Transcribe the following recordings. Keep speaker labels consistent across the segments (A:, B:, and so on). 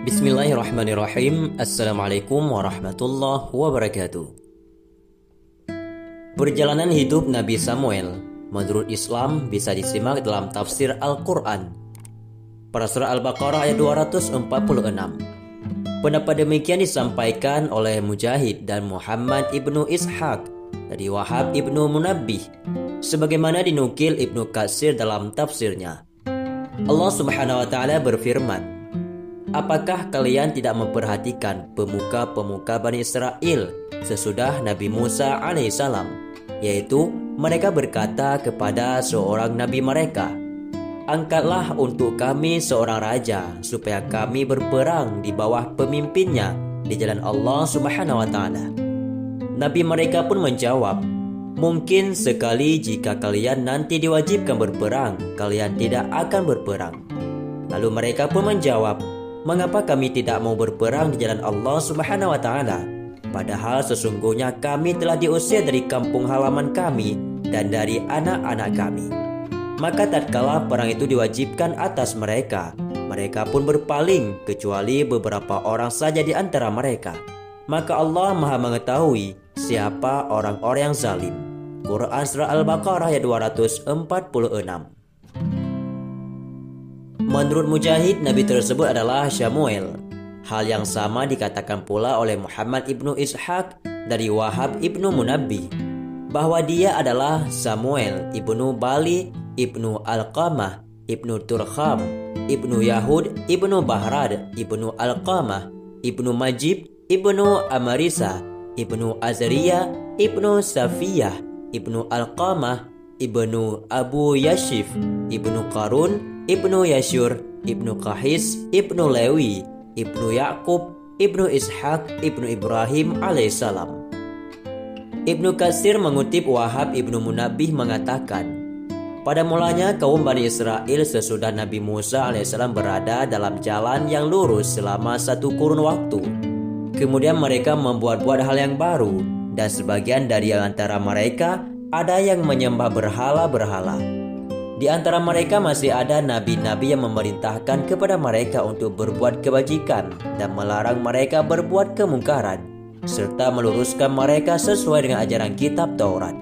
A: Bismillahirrahmanirrahim. Assalamualaikum warahmatullahi wabarakatuh. Perjalanan hidup Nabi Samuel menurut Islam bisa disimak dalam tafsir Al-Quran pada surah Al-Baqarah ayat 246. Pendapat demikian disampaikan oleh Mujahid dan Muhammad ibnu Ishaq dari Wahab ibnu Munabbih, sebagaimana dinukil Ibnu Katsir dalam tafsirnya. Allah Subhanahu wa Ta'ala berfirman, "Apakah kalian tidak memperhatikan pemuka-pemuka Bani Israel sesudah Nabi Musa alaihissalam? Yaitu mereka berkata kepada seorang nabi mereka, 'Angkatlah untuk kami seorang raja supaya kami berperang di bawah pemimpinnya di jalan Allah Subhanahu wa Ta'ala.' Nabi mereka pun menjawab, 'Mungkin sekali jika kalian nanti diwajibkan berperang, kalian tidak akan berperang.' Lalu mereka pun menjawab, 'Mengapa kami tidak mau berperang di jalan Allah Subhanahu wa Ta'ala? Padahal sesungguhnya kami telah diusir dari kampung halaman kami dan dari anak-anak kami.' Maka tatkala perang itu diwajibkan atas mereka, mereka pun berpaling kecuali beberapa orang saja di antara mereka. Maka Allah Maha mengetahui siapa orang-orang yang zalim." Quran surah Al-Baqarah ayat 246. Menurut Mujahid, nabi tersebut adalah Samuel. Hal yang sama dikatakan pula oleh Muhammad ibnu Ishaq dari Wahab ibnu Munabbih, bahwa dia adalah Samuel ibnu Bali ibnu Alqamah ibnu Turkham ibnu Yahud ibnu Bahrad ibnu Alqamah ibnu Majib ibnu Amarisa ibnu Azariya ibnu Safiyah ibnu Alqamah ibnu Abu Yashif ibnu Qarun ibnu Yashur ibnu Qahis ibnu Lewi ibnu Yakub ibnu Ishaq ibnu Ibrahim alaihissalam. Ibnu Katsir mengutip Wahab ibnu Munabbih mengatakan, pada mulanya kaum Bani Israel sesudah Nabi Musa alaihissalam berada dalam jalan yang lurus selama satu kurun waktu. Kemudian mereka membuat-buat hal yang baru, dan sebagian dari antara mereka ada yang menyembah berhala-berhala. Di antara mereka masih ada nabi-nabi yang memerintahkan kepada mereka untuk berbuat kebajikan dan melarang mereka berbuat kemungkaran, serta meluruskan mereka sesuai dengan ajaran kitab Taurat.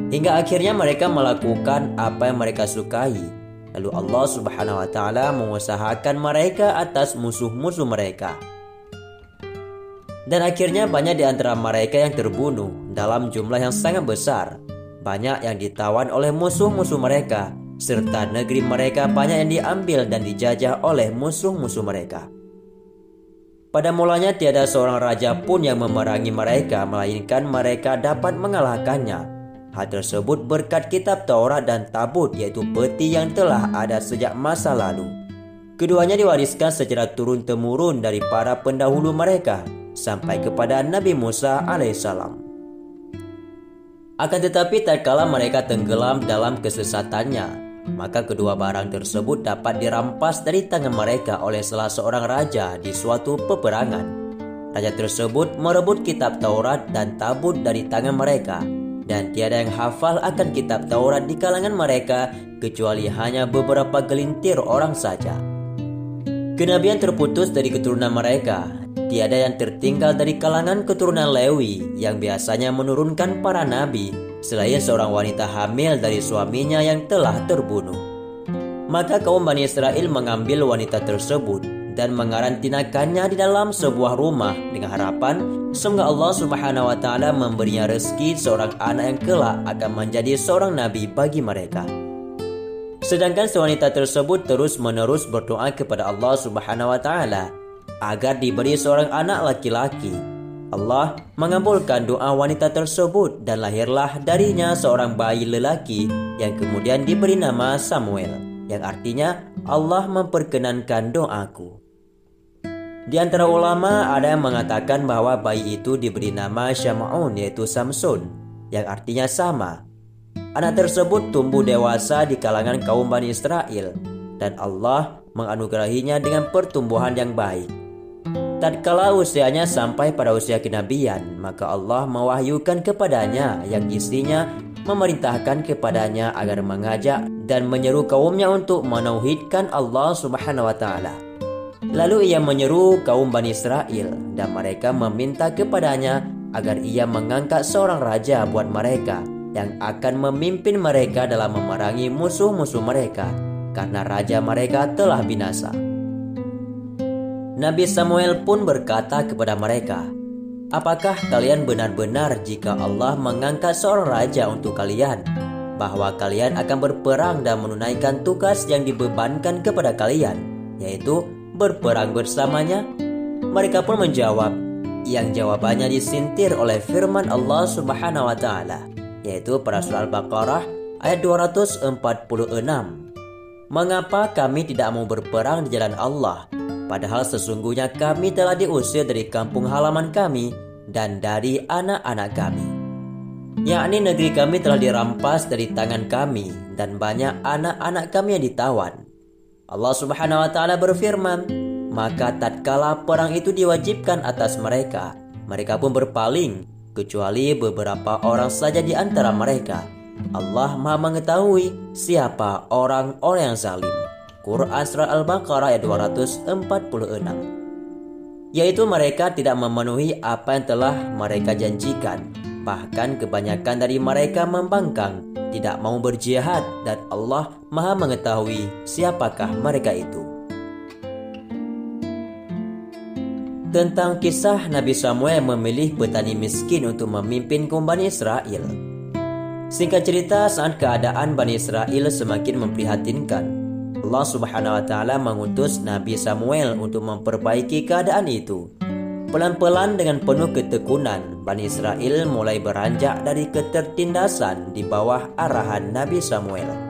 A: Hingga akhirnya mereka melakukan apa yang mereka sukai. Lalu Allah Subhanahu wa Ta'ala mengusahakan mereka atas musuh-musuh mereka. Dan akhirnya banyak di antara mereka yang terbunuh dalam jumlah yang sangat besar. Banyak yang ditawan oleh musuh-musuh mereka, serta negeri mereka banyak yang diambil dan dijajah oleh musuh-musuh mereka. Pada mulanya tiada seorang raja pun yang memerangi mereka, melainkan mereka dapat mengalahkannya. Hal tersebut berkat kitab Taurat dan Tabut, yaitu peti yang telah ada sejak masa lalu. Keduanya diwariskan secara turun-temurun dari para pendahulu mereka sampai kepada Nabi Musa alaihissalam. Akan tetapi tatkala mereka tenggelam dalam kesesatannya, maka kedua barang tersebut dapat dirampas dari tangan mereka oleh salah seorang raja di suatu peperangan. Raja tersebut merebut kitab Taurat dan Tabut dari tangan mereka, dan tiada yang hafal akan kitab Taurat di kalangan mereka kecuali hanya beberapa gelintir orang saja. Kenabian terputus dari keturunan mereka. Tiada yang tertinggal dari kalangan keturunan Lewi yang biasanya menurunkan para nabi, selain seorang wanita hamil dari suaminya yang telah terbunuh. Maka kaum Bani Israel mengambil wanita tersebut dan mengarantinakannya di dalam sebuah rumah dengan harapan semoga Allah Subhanahu wa Ta'ala memberinya rezeki seorang anak yang kelak akan menjadi seorang nabi bagi mereka. Sedangkan wanita tersebut terus-menerus berdoa kepada Allah Subhanahu wa Ta'ala agar diberi seorang anak laki-laki. Allah mengabulkan doa wanita tersebut dan lahirlah darinya seorang bayi lelaki yang kemudian diberi nama Samuel, yang artinya Allah memperkenankan doaku. Di antara ulama ada yang mengatakan bahwa bayi itu diberi nama Syam'un, yaitu Samsun, yang artinya sama. Anak tersebut tumbuh dewasa di kalangan kaum Bani Israel, dan Allah menganugerahinya dengan pertumbuhan yang baik. Tatkala usianya sampai pada usia kenabian, maka Allah mewahyukan kepadanya yang isinya memerintahkan kepadanya agar mengajak dan menyeru kaumnya untuk menauhidkan Allah Subhanahu wa Ta'ala. Lalu ia menyeru kaum Bani Israel dan mereka meminta kepadanya agar ia mengangkat seorang raja buat mereka yang akan memimpin mereka dalam memerangi musuh-musuh mereka, karena raja mereka telah binasa. Nabi Samuel pun berkata kepada mereka, "Apakah kalian benar-benar jika Allah mengangkat seorang raja untuk kalian, bahwa kalian akan berperang dan menunaikan tugas yang dibebankan kepada kalian, yaitu berperang bersamanya?" Mereka pun menjawab, yang jawabannya disintir oleh firman Allah Subhanahu wa taala, yaitu pada surah Al-Baqarah ayat 246. "Mengapa kami tidak mau berperang di jalan Allah, padahal sesungguhnya kami telah diusir dari kampung halaman kami dan dari anak-anak kami. Yakni negeri kami telah dirampas dari tangan kami dan banyak anak-anak kami yang ditawan." Allah Subhanahu wa taala berfirman, "Maka tatkala perang itu diwajibkan atas mereka, mereka pun berpaling, kecuali beberapa orang saja di antara mereka. Allah Maha mengetahui siapa orang-orang yang zalim." Quran Surah Al-Baqarah ayat 246. Yaitu mereka tidak memenuhi apa yang telah mereka janjikan. Bahkan kebanyakan dari mereka membangkang, tidak mau berjihad, dan Allah Maha mengetahui siapakah mereka itu. Tentang kisah Nabi Samuel memilih petani miskin untuk memimpin kaum Bani Israel. Singkat cerita, saat keadaan Bani Israel semakin memprihatinkan, Allah Subhanahu wa taala mengutus Nabi Samuel untuk memperbaiki keadaan itu. Pelan-pelan dengan penuh ketekunan, Bani Israel mulai beranjak dari ketertindasan di bawah arahan Nabi Samuel.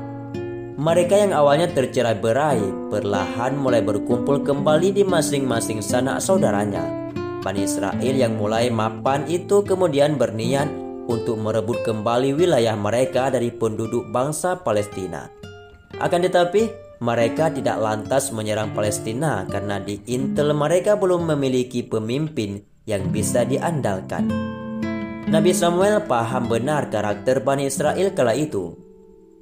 A: Mereka yang awalnya tercerai-berai perlahan mulai berkumpul kembali di masing-masing sanak saudaranya. Bani Israel yang mulai mapan itu kemudian berniat untuk merebut kembali wilayah mereka dari penduduk bangsa Palestina. Akan tetapi mereka tidak lantas menyerang Palestina karena di intel mereka belum memiliki pemimpin yang bisa diandalkan. Nabi Samuel paham benar karakter Bani Israel kala itu.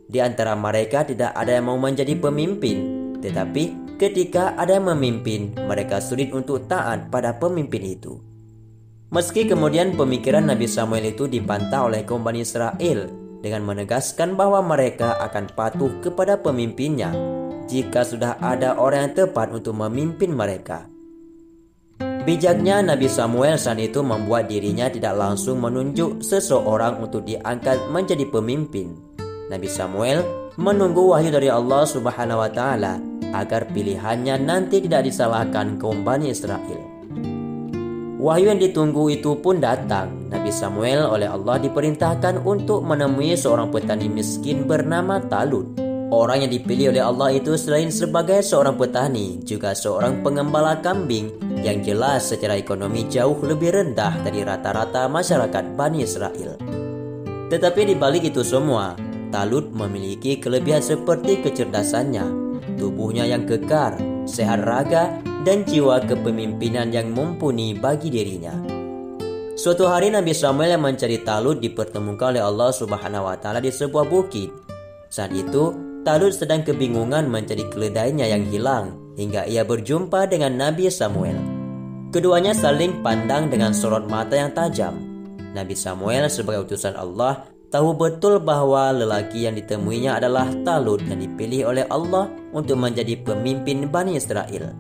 A: Di antara mereka tidak ada yang mau menjadi pemimpin, tetapi ketika ada yang memimpin, mereka sulit untuk taat pada pemimpin itu. Meski kemudian pemikiran Nabi Samuel itu dibantah oleh kaum Bani Israel dengan menegaskan bahwa mereka akan patuh kepada pemimpinnya jika sudah ada orang yang tepat untuk memimpin mereka. Bijaknya Nabi Samuel saat itu membuat dirinya tidak langsung menunjuk seseorang untuk diangkat menjadi pemimpin. Nabi Samuel menunggu wahyu dari Allah Subhanahu wa taala agar pilihannya nanti tidak disalahkan kaum Bani Israel. Wahyu yang ditunggu itu pun datang. Nabi Samuel oleh Allah diperintahkan untuk menemui seorang petani miskin bernama Talut. Orang yang dipilih oleh Allah itu selain sebagai seorang petani, juga seorang pengembala kambing yang jelas secara ekonomi jauh lebih rendah dari rata-rata masyarakat Bani Israel. Tetapi di balik itu semua, Talut memiliki kelebihan seperti kecerdasannya, tubuhnya yang kekar, sehat raga, dan jiwa kepemimpinan yang mumpuni bagi dirinya. Suatu hari Nabi Samuel yang mencari Talut dipertemukan oleh Allah Subhanahu wa taala di sebuah bukit. Saat itu Talut sedang kebingungan mencari keledainya yang hilang hingga ia berjumpa dengan Nabi Samuel. Keduanya saling pandang dengan sorot mata yang tajam. Nabi Samuel sebagai utusan Allah tahu betul bahwa lelaki yang ditemuinya adalah Talut yang dipilih oleh Allah untuk menjadi pemimpin Bani Israel.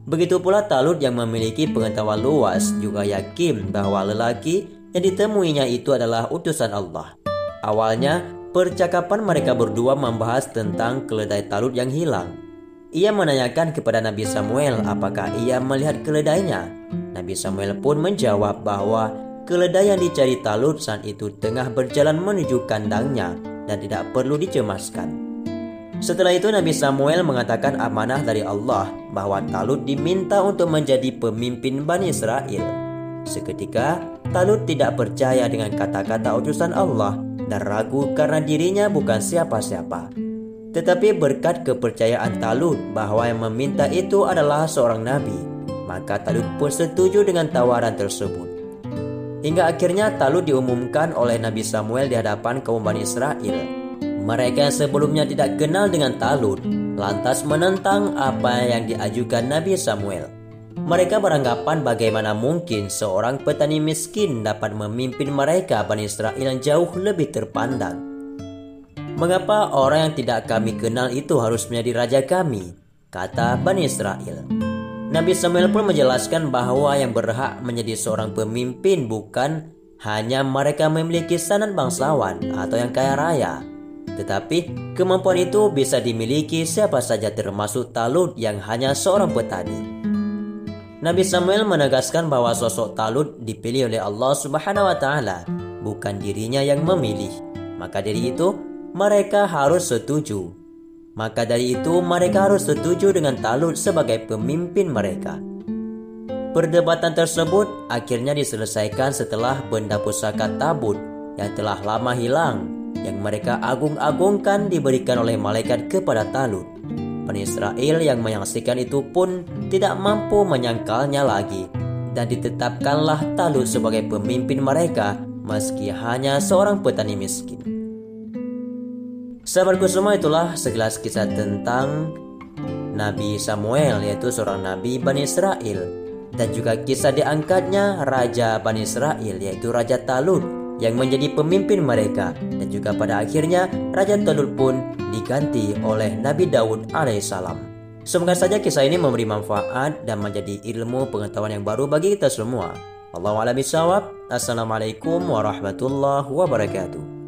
A: Begitu pula Talut yang memiliki pengetahuan luas juga yakin bahwa lelaki yang ditemuinya itu adalah utusan Allah. Awalnya percakapan mereka berdua membahas tentang keledai Talut yang hilang. Ia menanyakan kepada Nabi Samuel apakah ia melihat keledainya. Nabi Samuel pun menjawab bahwa keledai yang dicari Talut saat itu tengah berjalan menuju kandangnya dan tidak perlu dicemaskan. Setelah itu Nabi Samuel mengatakan amanah dari Allah bahwa Talut diminta untuk menjadi pemimpin Bani Israel. Seketika Talut tidak percaya dengan kata-kata utusan Allah dan ragu karena dirinya bukan siapa-siapa. Tetapi berkat kepercayaan Talut bahwa yang meminta itu adalah seorang nabi, maka Talut pun setuju dengan tawaran tersebut. Hingga akhirnya Talut diumumkan oleh Nabi Samuel di hadapan kaum Bani Israel. Mereka yang sebelumnya tidak kenal dengan Talut lantas menentang apa yang diajukan Nabi Samuel. Mereka beranggapan bagaimana mungkin seorang petani miskin dapat memimpin mereka Bani Israel yang jauh lebih terpandang. "Mengapa orang yang tidak kami kenal itu harus menjadi raja kami?" kata Bani Israel. Nabi Samuel pun menjelaskan bahwa yang berhak menjadi seorang pemimpin bukan hanya mereka memiliki sanan bangsawan atau yang kaya raya, tetapi kemampuan itu bisa dimiliki siapa saja termasuk Talut yang hanya seorang petani. Nabi Samuel menegaskan bahwa sosok Talut dipilih oleh Allah Subhanahu wa taala, bukan dirinya yang memilih. Maka dari itu mereka harus setuju dengan Talut sebagai pemimpin mereka. Perdebatan tersebut akhirnya diselesaikan setelah benda pusaka tabut yang telah lama hilang yang mereka agung-agungkan diberikan oleh malaikat kepada Talut. Bani Israel yang menyaksikan itu pun tidak mampu menyangkalnya lagi, dan ditetapkanlah Talut sebagai pemimpin mereka meski hanya seorang petani miskin. Sahabatku semua, itulah segelas kisah tentang Nabi Samuel, yaitu seorang nabi Bani Israel, dan juga kisah diangkatnya Raja Bani Israel, yaitu Raja Talut yang menjadi pemimpin mereka, dan juga pada akhirnya Raja Talut pun diganti oleh Nabi Daud alaihissalam. Semoga saja kisah ini memberi manfaat dan menjadi ilmu pengetahuan yang baru bagi kita semua. Wallahu a'lam bishawab. Assalamualaikum warahmatullahi wabarakatuh.